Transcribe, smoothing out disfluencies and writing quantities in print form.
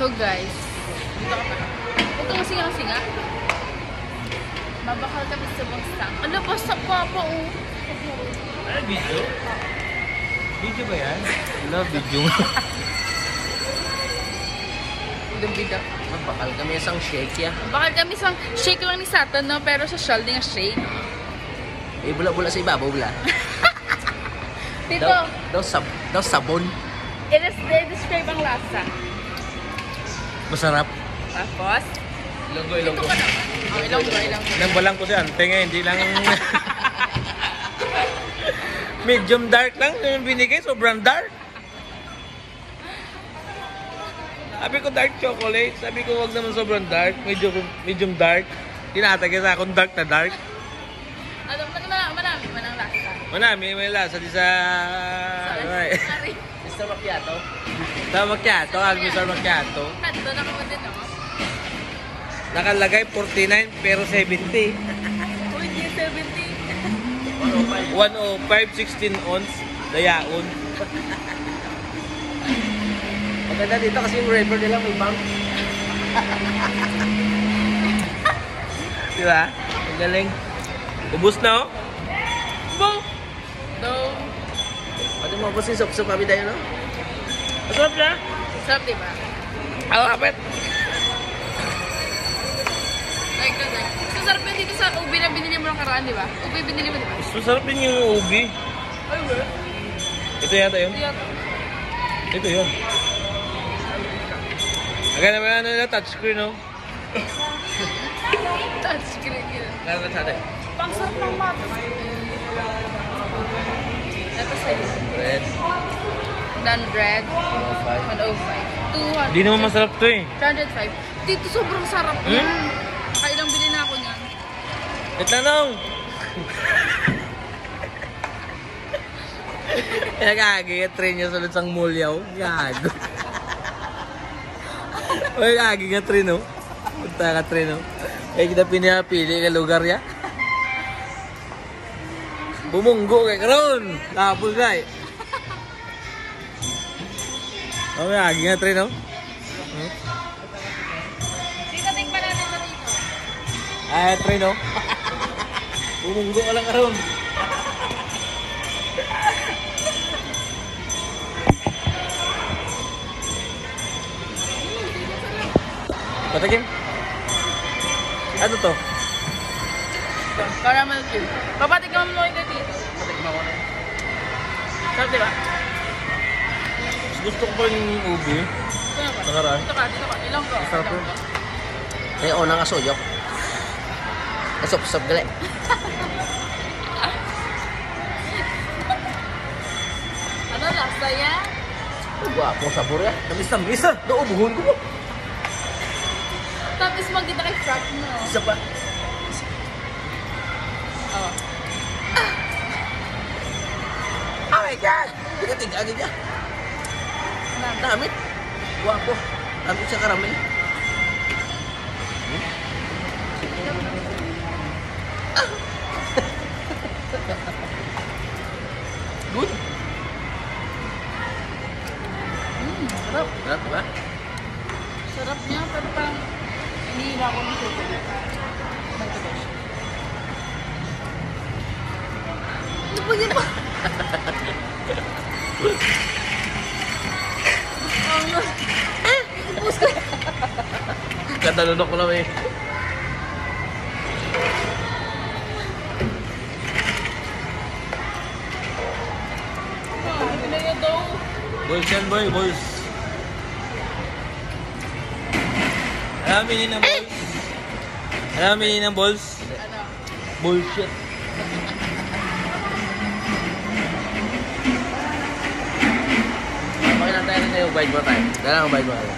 So guys, dito ka pa. Huwag kang singa-singa. Mabakal kami sa bangsang. Ano ba sa papa oh? Ano video? Video ba yan? Wala video. Yung video. Magbakal kami isang shake ya. Bakal kami isang shake lang ni Satan no, pero social din nga shake. Eh, bula-bula sa ibabaw bula. Dito, Daw sabon. i-describe ang lasa. Masarap. Tapos, Ilonggo. ito ka naman. Oh, ilonggo. Nang balang ko si Ante nga, hindi lang... Medium dark lang yung binigay, sobrang dark. Sabi ko dark chocolate, sabi ko wag naman sobrang dark, medium dark. Tinatagay sa akong dark na dark. Ano, manang lasa. May lasa di sa... Sorry. Mr. Macchiato? Mr. Macchiato, Mr. Macchiato. Nandun ako din, no? Nakalagay 49 pero 70. Uy, di 70. 105, 16 ounce, dayaon. Maganda dito kasi yung rapper nila may pump. Diba? Ang galing. Ubus na oh. Bo! Do. Pwede mo ubus yung sup-sup kami tayo no? Masarap na? Sarap, diba? Alapit. Like. So, sarap yun dito sa ubi na binili mo ng karaan, diba? Ubi binili mo, diba? Masarap din yung ubi. Ay, wala. Ito yata yun? Ito yun. Agad naman ano nila, touchscreen no? Touchscreen yun. Kaya sa atin. Pang sarap ng mata. Ito sa'yo. Red. Dan bread. 105. 200. Hindi naman masarap to eh. 305. Dito sobrang sarap niya. Kailang bili na ako niyan. Itanong! Nagagig-train niya sa lutsang mulyaw. Gago. Uy, nagagig-train no? Punta ka train no? Kaya kita pinapili ka lugar ya. Bumunggo kay karon. Tapos kay. Oh, nagagig-train no? Dito, tingnan natin na dito. Ay, train no? Bumunggo ka lang karon. Patagim? Ano to? Caramel cube. Papatikman mo ito dito. Patagim ako na. Sarap, diba? Gusto ko pa yung ubi. Ito na ba? Nakaraan. Dito ka. Ilang ko. Sarap yun. Eh, una nga suyok. Kasop-sop gali. Ano lasa yan? Guwapong sabor ya. Tamis-tamis ah. Naubuhon ko. Tapos magkita kay frap mo. Isa pa. Oh. Oh my God! Tiga-tiga agad niya. Damit. Guwapo. Damit siya karamel. Good. Sarap. Sarap ba? Sarap niya, pero parang hinihila ko ng chocolate. Nagtagal. Ano ba yan ba? Ubus ka. Katalunok ko lang eh. Ano yun daw? Balls yan boy, balls. Alam mo ng balls? Alam mo ng balls? Ano? Bullshit. Pakilala tayo na yung bayad mo tayo. Dala ang bayad mo tayo.